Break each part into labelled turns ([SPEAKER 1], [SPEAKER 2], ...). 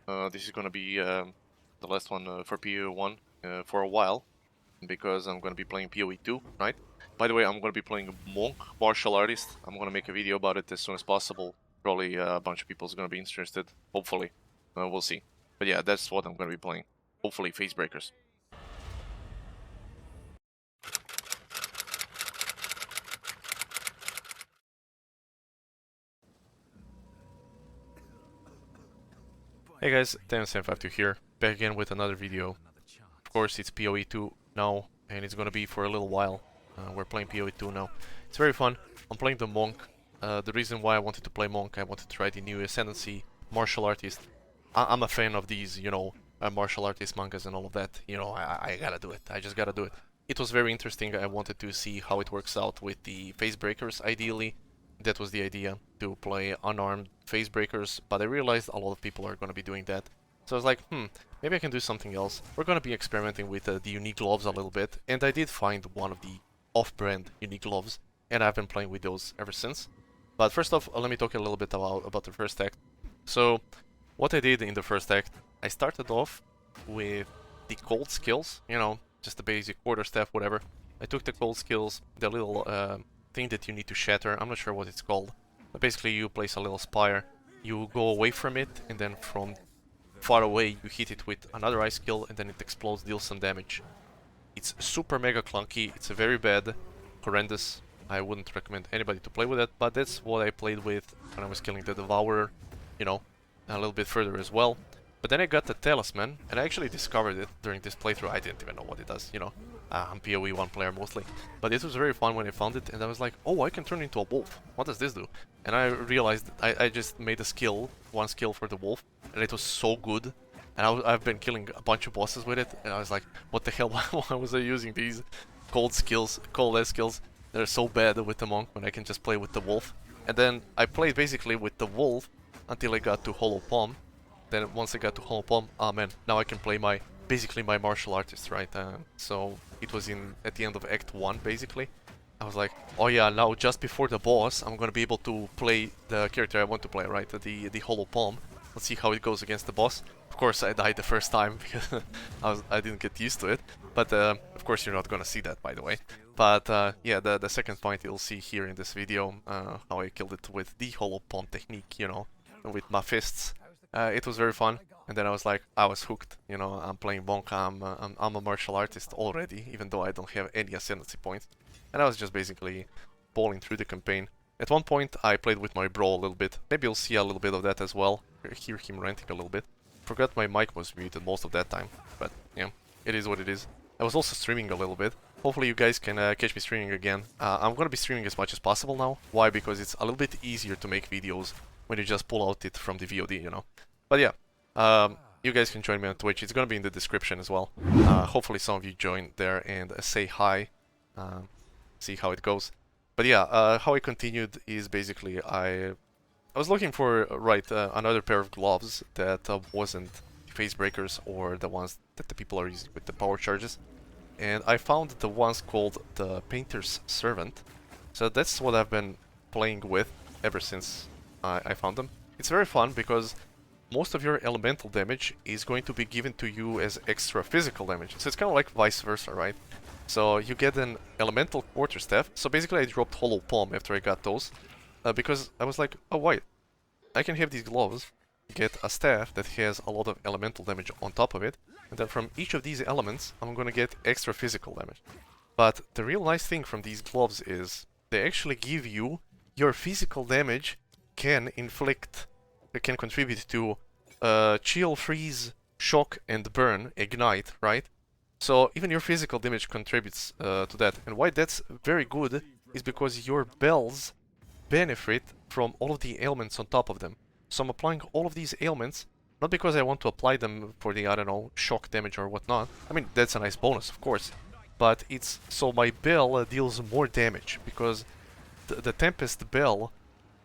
[SPEAKER 1] This is gonna be the last one for PoE 1 for a while, because I'm gonna be playing PoE 2, right? By the way, I'm gonna be playing Monk, Martial Artist. I'm gonna make a video about it as soon as possible. Probably a bunch of people is gonna be interested, hopefully. We'll see. But yeah, that's what I'm gonna be playing. Hopefully, Face Breakers. Hey guys, Dan752 here, back again with another video. Of course, it's PoE 2 now, and it's gonna be for a little while. We're playing PoE 2 now. It's very fun. I'm playing the Monk. The reason why I wanted to play Monk, I wanted to try the new Ascendancy Martial Artist. I'm a fan of these, martial artist mangas and all of that. I gotta do it. I just gotta do it. It was very interesting. I wanted to see how it works out with the Face Breakers, ideally. That was the idea, to play unarmed Face Breakers, but I realized a lot of people are gonna be doing that. So I was like, maybe I can do something else. We're gonna be experimenting with the unique gloves a little bit, and I did find one of the off-brand unique gloves, and I've been playing with those ever since. But first off, let me talk a little bit about the first act. So, what I did in the first act, I started off with the cold skills, just the basic quarterstaff, whatever. I took the cold skills, the little thing that you need to shatter, I'm not sure what it's called, but basically you place a little spire, you go away from it, and then from far away you hit it with another ice skill, and then it explodes, deals some damage. It's super mega clunky, it's very bad, horrendous. I wouldn't recommend anybody to play with it, but that's what I played with when I was killing the Devourer, a little bit further as well. But then I got the Talisman, and I actually discovered it during this playthrough. I didn't even know what it does, I'm PoE 1 player mostly. But it was very fun when I found it, and I was like, oh, I can turn into a wolf. What does this do? And I realized I just made a skill, one skill for the wolf, and it was so good. And I've been killing a bunch of bosses with it, and I was like, what the hell, why was I using these cold S skills? They're so bad with the Monk when I can just play with the wolf. And then I played basically with the wolf until I got to Hollow Palm. Then once I got to Hollow Palm, oh man, now I can play basically my martial artist, right? So it was at the end of Act 1, basically. I was like, oh yeah, now just before the boss, I'm gonna be able to play the character I want to play, right? The Hollow Palm. Let's see how it goes against the boss. Of course, I died the first time because I didn't get used to it. But of course, you're not gonna see that, by the way. But yeah, the second point you'll see here in this video, how I killed it with the Hollow Palm technique, with my fists. It was very fun, and then I was like, I was hooked. I'm playing Monk. I'm a martial artist already, even though I don't have any ascendancy points. And I was just basically bowling through the campaign. At one point, I played with my bro a little bit. Maybe you'll see a little bit of that as well. Hear him ranting a little bit. Forgot my mic was muted most of that time, but yeah, it is what it is. I was also streaming a little bit. Hopefully you guys can catch me streaming again. I'm gonna be streaming as much as possible now. Why? Because it's a little bit easier to make videos when you just pull out it from the VOD, But yeah, you guys can join me on Twitch. It's gonna be in the description as well. Hopefully some of you join there and say hi. See how it goes. But yeah, how I continued is basically I was looking for another pair of gloves that wasn't Face Breakers or the ones that the people are using with the power charges. And I found the ones called the Painter's Servant. So that's what I've been playing with ever since I found them. It's very fun because most of your elemental damage is going to be given to you as extra physical damage. So it's kind of like vice versa, right? So you get an elemental quarterstaff. So basically I dropped Hollow Palm after I got those. Because I was like, oh wait, I can have these gloves, get a staff that has a lot of elemental damage on top of it, and then from each of these elements I'm gonna get extra physical damage. But the real nice thing from these gloves is they actually give you your physical damage can contribute to chill, freeze, shock, and burn, ignite, right? So even your physical damage contributes to that. And why that's very good is because your bells benefit from all of the ailments on top of them. So I'm applying all of these ailments, not because I want to apply them for the, I don't know, shock damage or whatnot. I mean, that's a nice bonus, of course. But it's so my bell deals more damage, because the Tempest Bell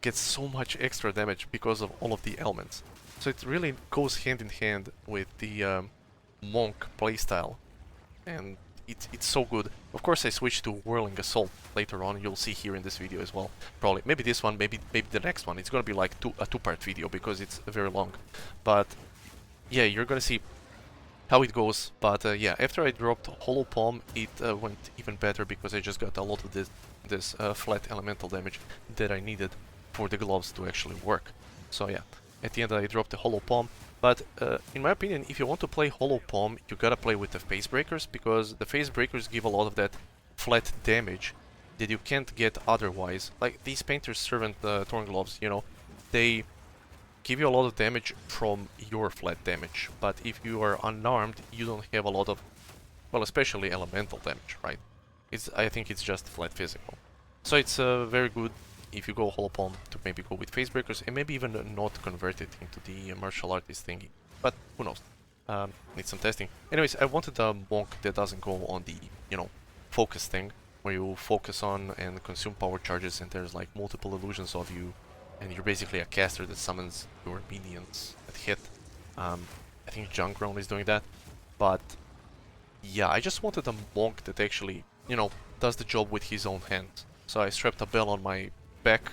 [SPEAKER 1] gets so much extra damage because of all of the ailments. So it really goes hand in hand with the Monk playstyle. And it's so good. Of course I switched to Whirling Assault later on, you'll see here in this video as well. Probably, maybe this one, maybe the next one. It's gonna be like a two-part video because it's very long. But yeah, you're gonna see how it goes. But yeah, after I dropped Hollow Palm, it went even better because I just got a lot of this flat elemental damage that I needed for the gloves to actually work. So yeah, at the end I dropped the Hollow Palm. But in my opinion, if you want to play Hollow Palm, you gotta play with the Phase Breakers, because the Phase Breakers give a lot of that flat damage that you can't get otherwise. Like these Painter's Servant Thorn Gloves, you know, they give you a lot of damage from your flat damage, but if you are unarmed, you don't have a lot of, well, especially elemental damage, right? I think it's just flat physical. So it's very good if you go Hollow Palm to maybe go with Phase Breakers and maybe even not convert it into the martial artist thingy. But who knows? Need some testing. Anyways, I wanted a monk that doesn't go on the, you know, focus thing, where you focus on and consume power charges and there's like multiple illusions of you, and you're basically a caster that summons your minions at hit. I think Junkgrown is doing that, but yeah, I just wanted a monk that actually, you know, does the job with his own hands. So I strapped a bell on my back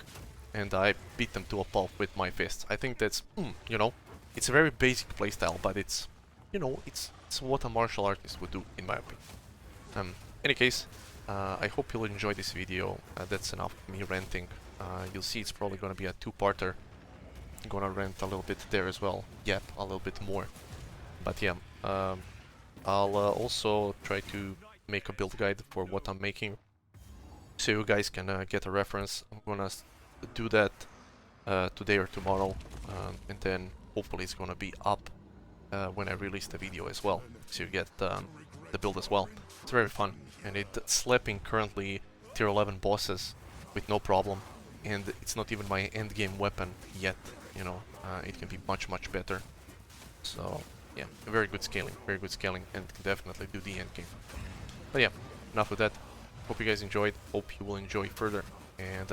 [SPEAKER 1] and I beat them to a pulp with my fists. I think that's, you know, it's a very basic playstyle, but it's, you know, it's what a martial artist would do, in my opinion. Any case, I hope you'll enjoy this video. That's enough of me ranting. You'll see it's probably gonna be a two-parter. I'm gonna rant a little bit there as well. Yep, a little bit more. But yeah, I'll also try to make a build guide for what I'm making, so you guys can get a reference. I'm gonna do that today or tomorrow, and then hopefully it's gonna be up when I release the video as well, so you get the build as well. It's very fun, and it's slapping currently tier 11 bosses with no problem, and it's not even my end game weapon yet, you know. It can be much better. So yeah, very good scaling, and can definitely do the end game. But yeah, enough with that. Hope you guys enjoyed, hope you will enjoy further, and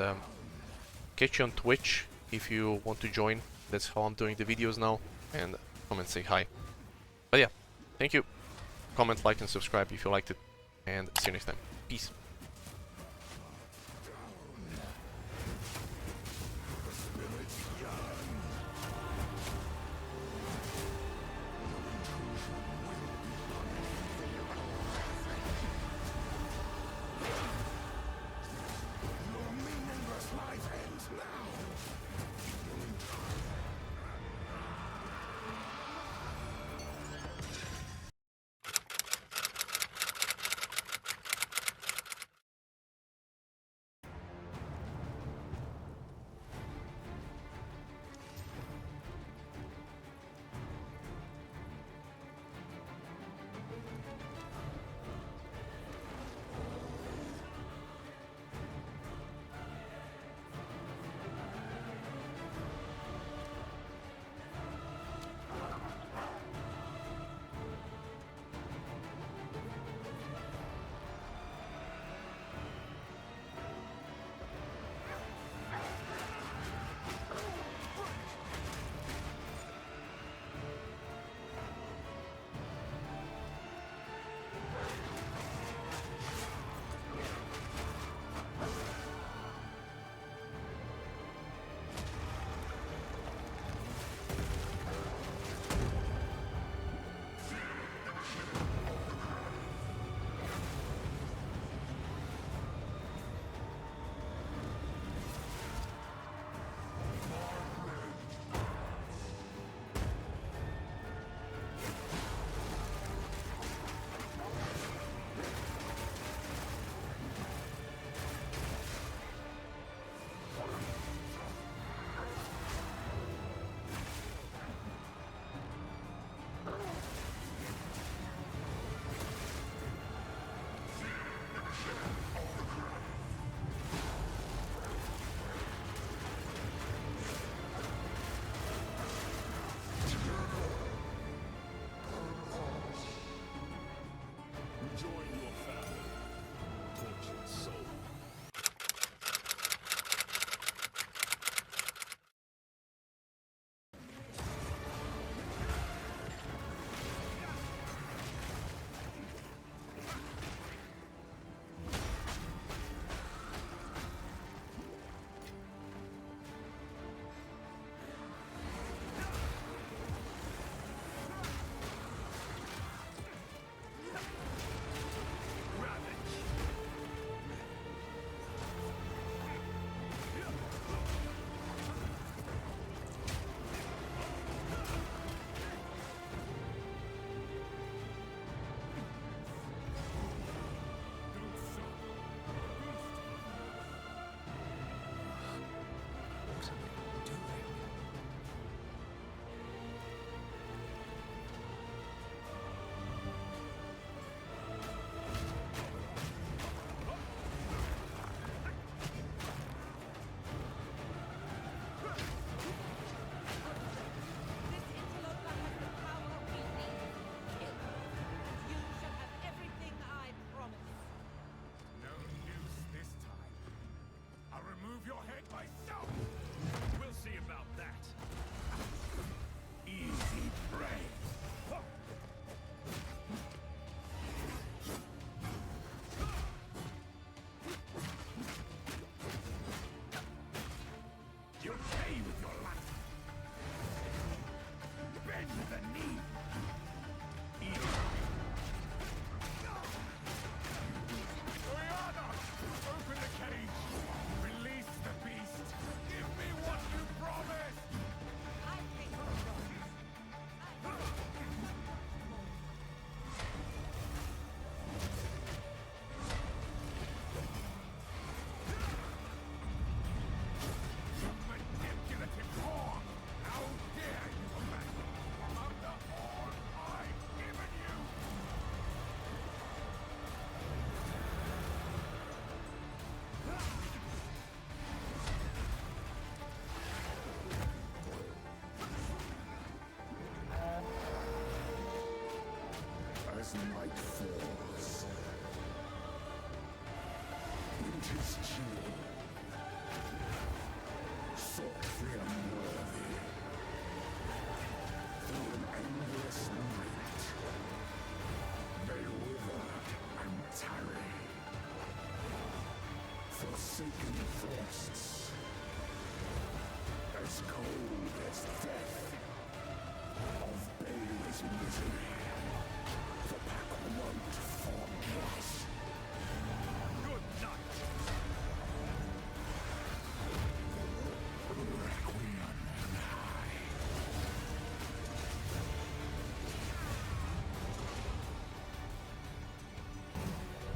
[SPEAKER 1] catch you on Twitch if you want to join. That's how I'm doing the videos now, and come and say hi. But yeah, thank you. Comment, like, and subscribe if you liked it, and see you next time. Peace.
[SPEAKER 2] night falls. Winter's chill. Sultry and worthy. Through an endless night. They wither and tarry. Forsaken forests. As cold as death. Of baleless misery. The pack won't form us. Good night! Requiem on high.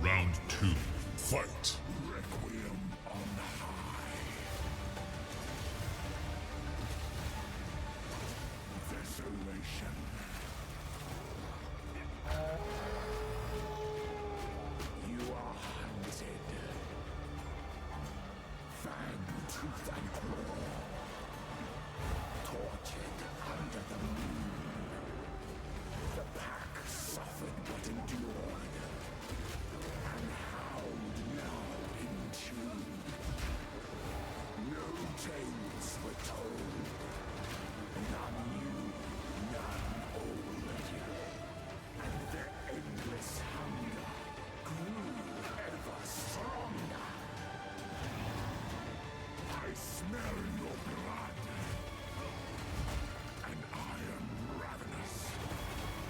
[SPEAKER 3] Round 2. Fight!
[SPEAKER 2] Requiem on high. Desolation. You are hunted. Fang, tooth, and claw. Tortured under the moon. The pack suffered but endured. And howled now in tune. No tales were told. None new, none old. And their endless hunger grew ever stronger. I smell your blood. And I am ravenous.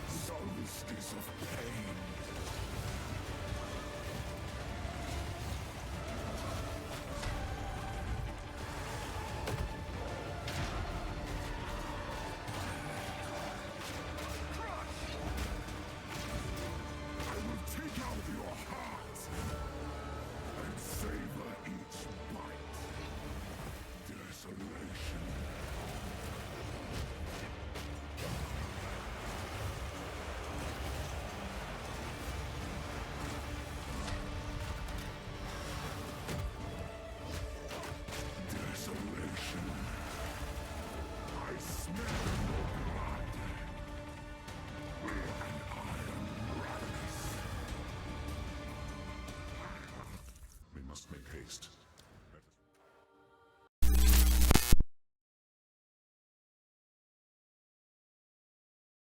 [SPEAKER 2] Solstice of pain. I will take out your heart and savor each bite. Desolation. Desolation. I smell your blood. And I am ravenous.
[SPEAKER 3] We must make haste.